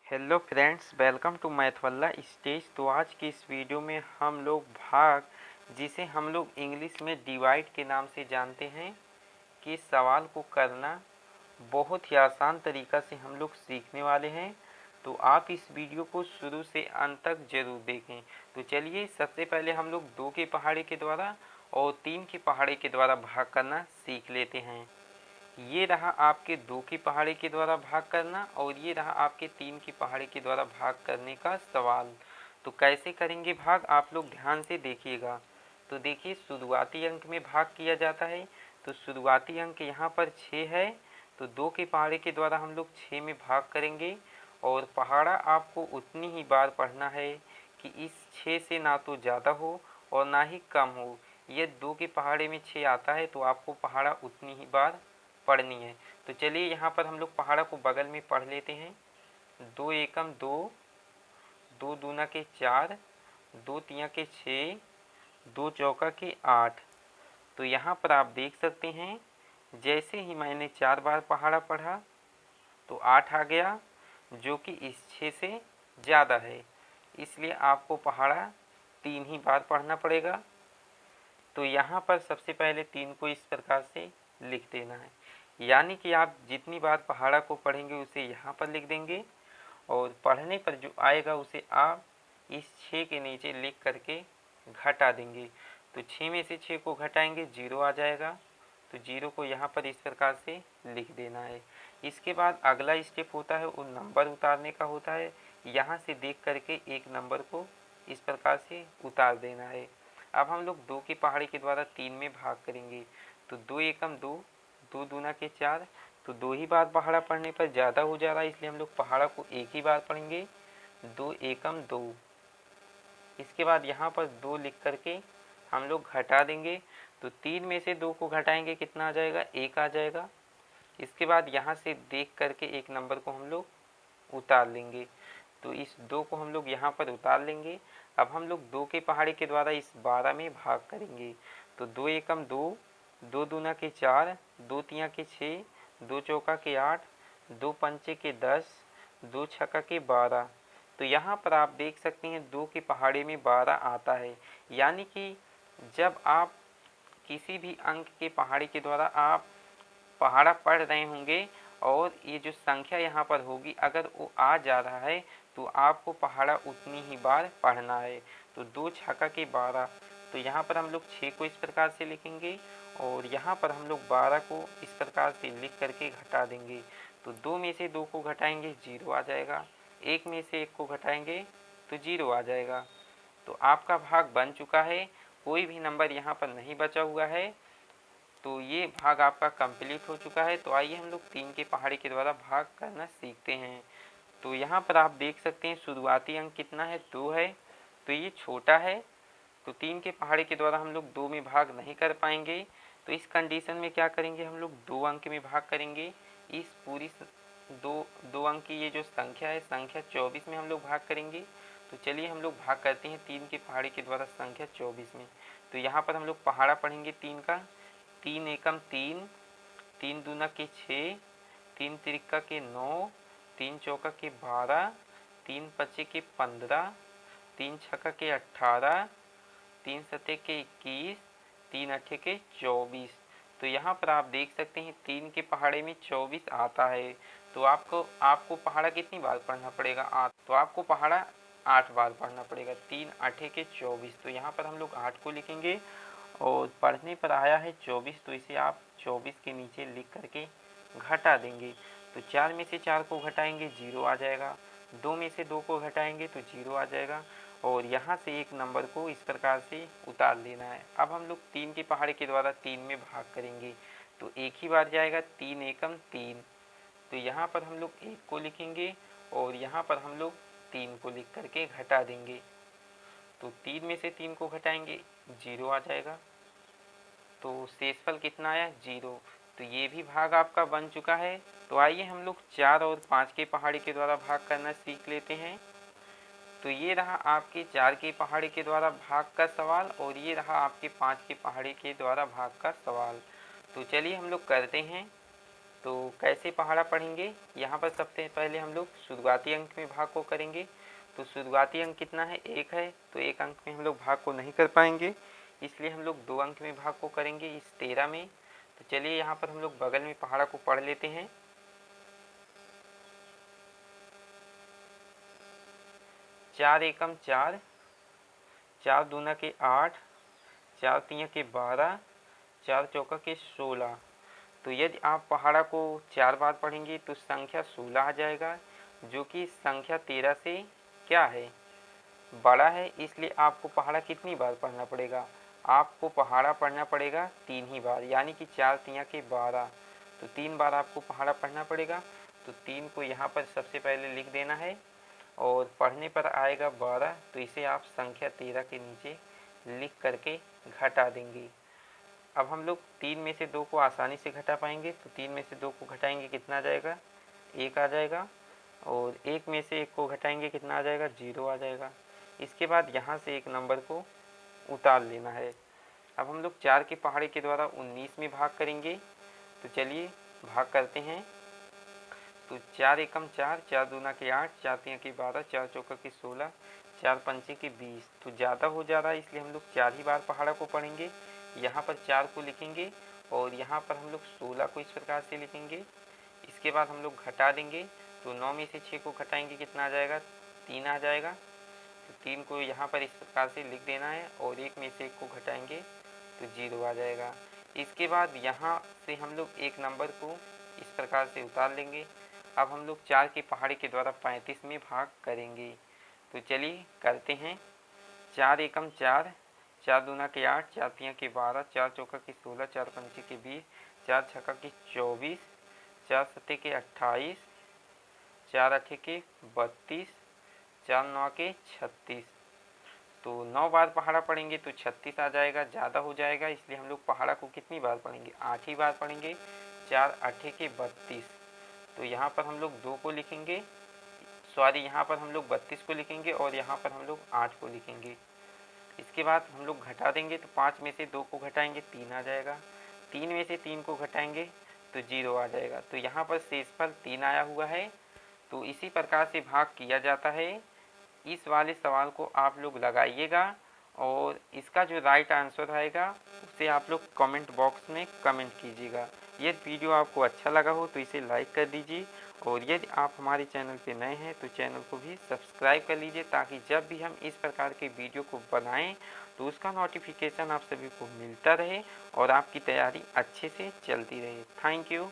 Hello friends, welcome to Mathwalla stage. तो आज की इस वीडियो में हम लोग भाग, जिसे हम लोग इंग्लिश में डिवाइड के नाम से जानते हैं, कि सवाल को करना बहुत ही आसान तरीक़ा से हम लोग सीखने वाले हैं। तो आप इस वीडियो को शुरू से अंत तक ज़रूर देखें। तो चलिए, सबसे पहले हम लोग 2 के पहाड़े के द्वारा और 3 के पहाड़े के द्वारा भाग करना सीख लेते हैं। ये रहा आपके 2 की पहाड़ी के द्वारा भाग करना और ये रहा आपके 3 की पहाड़ी के द्वारा भाग करने का सवाल। तो कैसे करेंगे भाग, आप लोग ध्यान से देखिएगा। तो देखिए, शुरुआती अंक में भाग किया जाता है। तो शुरुआती अंक यहाँ पर 6 है। तो 2 के पहाड़े के द्वारा हम लोग 6 में भाग करेंगे और पहाड़ा आपको उतनी ही बार पढ़ना है कि इस 6 से ना तो ज़्यादा हो और ना ही कम हो। यह 2 के पहाड़े में 6 आता है तो आपको पहाड़ा उतनी ही बार पढ़नी है। तो चलिए, यहाँ पर हम लोग पहाड़ा को बगल में पढ़ लेते हैं। 2 एकम 2, 2 दूना के 4, 2 तिया के 6, 2 चौका के 8। तो यहाँ पर आप देख सकते हैं, जैसे ही मैंने 4 बार पहाड़ा पढ़ा तो 8 आ गया, जो कि इस 6 से ज़्यादा है। इसलिए आपको पहाड़ा 3 ही बार पढ़ना पड़ेगा। तो यहाँ पर सबसे पहले 3 को इस प्रकार से लिख देना है, यानी कि आप जितनी बार पहाड़ा को पढ़ेंगे उसे यहाँ पर लिख देंगे और पढ़ने पर जो आएगा उसे आप इस 6 के नीचे लिख करके घटा देंगे। तो 6 में से 6 को घटाएंगे, 0 आ जाएगा। तो 0 को यहाँ पर इस प्रकार से लिख देना है। इसके बाद अगला स्टेप होता है वो नंबर उतारने का होता है। यहाँ से देख करके एक नंबर को इस प्रकार से उतार देना है। अब हम लोग 2 की पहाड़ी के द्वारा 3 में भाग करेंगे। तो 2 एकम 2, 2 दूना के 4। तो 2 ही बार पहाड़ा पढ़ने पर ज़्यादा हो जा रहा है, इसलिए हम लोग पहाड़ा को एक ही बार पढ़ेंगे। 2 एकम 2। इसके बाद यहाँ पर 2 लिख करके हम लोग घटा देंगे। तो 3 में से 2 को घटाएंगे, कितना आ जाएगा? 1 आ जाएगा। इसके बाद यहाँ से देख करके एक नंबर को हम लोग उतार लेंगे। तो इस 2 को हम लोग यहाँ पर उतार लेंगे। अब हम लोग 2 के पहाड़े के द्वारा इस 12 में भाग करेंगे। तो 2 एकम 2, 2 दूना के 4, 2 तिया के 6, 2 चौका के 8, 2 पंचे के 10, 2 छक्का के 12। तो यहाँ पर आप देख सकते हैं 2 के पहाड़े में 12 आता है, यानी कि जब आप किसी भी अंक के पहाड़े के द्वारा आप पहाड़ा पढ़ रहे होंगे और ये जो संख्या यहाँ पर होगी अगर वो आ जा रहा है तो आपको पहाड़ा उतनी ही बार पढ़ना है। तो 2 छक्का के 12। तो यहाँ पर हम लोग 6 को इस प्रकार से लिखेंगे और यहाँ पर हम लोग 12 को इस प्रकार से लिख करके घटा देंगे। तो 2 में से 2 को घटाएंगे, 0 आ जाएगा। 1 में से 1 को घटाएंगे तो 0 आ जाएगा। तो आपका भाग बन चुका है, कोई भी नंबर यहाँ पर नहीं बचा हुआ है। तो ये भाग आपका कंप्लीट हो चुका है। तो आइए हम लोग 3 के पहाड़ी के द्वारा भाग करना सीखते हैं। तो यहाँ पर आप देख सकते हैं शुरुआती अंक कितना है? 2 है। तो ये छोटा है, तो 3 के पहाड़े के द्वारा हम लोग 2 में भाग नहीं कर पाएंगे। तो इस कंडीशन में क्या करेंगे, हम लोग 2 अंक में भाग करेंगे। इस पूरी दो अंक की ये जो संख्या है, संख्या 24 में हम लोग भाग करेंगे। तो चलिए हम लोग भाग करते हैं 3 के पहाड़े के द्वारा संख्या 24 में। तो यहाँ पर हम लोग पहाड़ा पढ़ेंगे 3 का। 3 एकम 3, 3 दूना के 6, 3 तिरका के 9, 3 चौका के 12, 3 पचे के 15, 3 छक्का के 18, 3 सते के 21, 3 अठे के 24। तो यहाँ पर आप देख सकते हैं 3 के पहाड़े में 24 आता है। तो आपको पहाड़ा कितनी बार पढ़ना पड़ेगा? 8। तो आपको पहाड़ा 8 बार पढ़ना पड़ेगा। 3 अठे के 24। तो यहाँ पर हम लोग 8 को लिखेंगे और पढ़ने पर आया है 24, तो इसे आप 24 के नीचे लिख करके घटा देंगे। तो 4 में से 4 को घटाएंगे, 0 आ जाएगा। 2 में से 2 को घटाएंगे तो 0 आ जाएगा और यहाँ से एक नंबर को इस प्रकार से उतार लेना है। अब हम लोग 3 के पहाड़े के द्वारा 3 में भाग करेंगे। तो एक ही बार जाएगा, 3 एकम 3। तो यहाँ पर हम लोग 1 को लिखेंगे और यहाँ पर हम लोग 3 को लिख करके घटा देंगे। तो 3 में से 3 को घटाएंगे, 0 आ जाएगा। तो शेषफल कितना आया? 0। तो ये भी भाग आपका बन चुका है। तो आइए हम लोग 4 और 5 के पहाड़ी के द्वारा भाग करना सीख लेते हैं। तो ये रहा आपके 4 के पहाड़ी के द्वारा भाग का सवाल और ये रहा आपके 5 के पहाड़ी के द्वारा भाग का सवाल। तो चलिए हम लोग करते हैं। तो कैसे पहाड़ा पढ़ेंगे, यहाँ पर सबसे पहले हम लोग शुरुआती अंक में भाग को करेंगे। तो शुरुआती अंक कितना है, 1 है, तो 1 अंक में हम लोग भाग को नहीं कर पाएंगे, इसलिए हम लोग 2 अंक में भाग को करेंगे इस 13 में। तो चलिए यहाँ पर हम लोग बगल में पहाड़ा को पढ़ लेते हैं। 4 एकम 4, 4 दूना के 8, 4 तिया के 12, 4 चौका के 16। तो यदि आप पहाड़ा को 4 बार पढ़ेंगे तो संख्या 16 आ जाएगा, जो कि संख्या 13 से क्या है, बड़ा है। इसलिए आपको पहाड़ा कितनी बार पढ़ना पड़ेगा, आपको पहाड़ा पढ़ना पड़ेगा 3 ही बार, यानी कि 4 तिया के 12। तो 3 बार आपको पहाड़ा पढ़ना पड़ेगा। तो 3 को यहाँ पर सबसे पहले लिख देना है और पढ़ने पर आएगा 12, तो इसे आप संख्या 13 के नीचे लिख करके घटा देंगे। अब हम लोग 3 में से 2 को आसानी से घटा पाएंगे। तो 3 में से 2 को घटाएंगे कितना आ जाएगा, 1 आ जाएगा, और 1 में से 1 को घटाएंगे कितना आ जाएगा, 0 आ जाएगा। इसके बाद यहाँ से एक नंबर को उतार लेना है। अब हम लोग 4 के पहाड़े के द्वारा 19 में भाग करेंगे। तो चलिए भाग करते हैं। तो 4 एकम 4, 4 दूना के 8, 4 तिया के 12, 4 चौका के 16, 4 पंचे के 20। तो ज़्यादा हो जा रहा है, इसलिए हम लोग 4 ही बार पहाड़ा को पढ़ेंगे। यहाँ पर 4 को लिखेंगे और यहाँ पर हम लोग 16 को इस प्रकार से लिखेंगे। इसके बाद हम लोग घटा देंगे। तो 9 में से 6 को घटाएंगे कितना आ जाएगा, 3 आ जाएगा। तो 3 को यहाँ पर इस प्रकार से लिख देना है और 1 में से 1 को घटाएंगे तो 0 आ जाएगा। इसके बाद यहाँ से हम लोग एक नंबर को इस प्रकार से उतार लेंगे। अब हम लोग 4 के पहाड़े के द्वारा 35 में भाग करेंगे। तो चलिए करते हैं। 4 एकम 4, 4 दूना के 8, 4 तिया के 12, 4 चौका के 16, 4 पंचे के 20, 4 छक्का के 24, 4 सत्ते के 28, 4 अठे के 32, 4 नौ के 36। तो 9 बार पहाड़ा पढ़ेंगे तो 36 आ जाएगा, ज़्यादा हो जाएगा, इसलिए हम लोग पहाड़ा को कितनी बार पढ़ेंगे, 8 ही बार पढ़ेंगे। 4 अठे के 32। तो यहाँ पर हम लोग 2 को लिखेंगे, सॉरी यहाँ पर हम लोग 32 को लिखेंगे और यहाँ पर हम लोग 8 को लिखेंगे। इसके बाद हम लोग घटा देंगे। तो 5 में से 2 को घटाएंगे 3 आ जाएगा, 3 में से 3 को घटाएंगे तो 0 आ जाएगा। तो यहाँ पर शेषफल 3 आया हुआ है। तो इसी प्रकार से भाग किया जाता है। इस वाले सवाल को आप लोग लगाइएगा और इसका जो राइट आंसर आएगा उसे आप लोग कमेंट बॉक्स में कमेंट कीजिएगा। यदि वीडियो आपको अच्छा लगा हो तो इसे लाइक कर दीजिए और यदि आप हमारे चैनल पे नए हैं तो चैनल को भी सब्सक्राइब कर लीजिए, ताकि जब भी हम इस प्रकार के वीडियो को बनाएं तो उसका नोटिफिकेशन आप सभी को मिलता रहे और आपकी तैयारी अच्छे से चलती रहे। Thank you.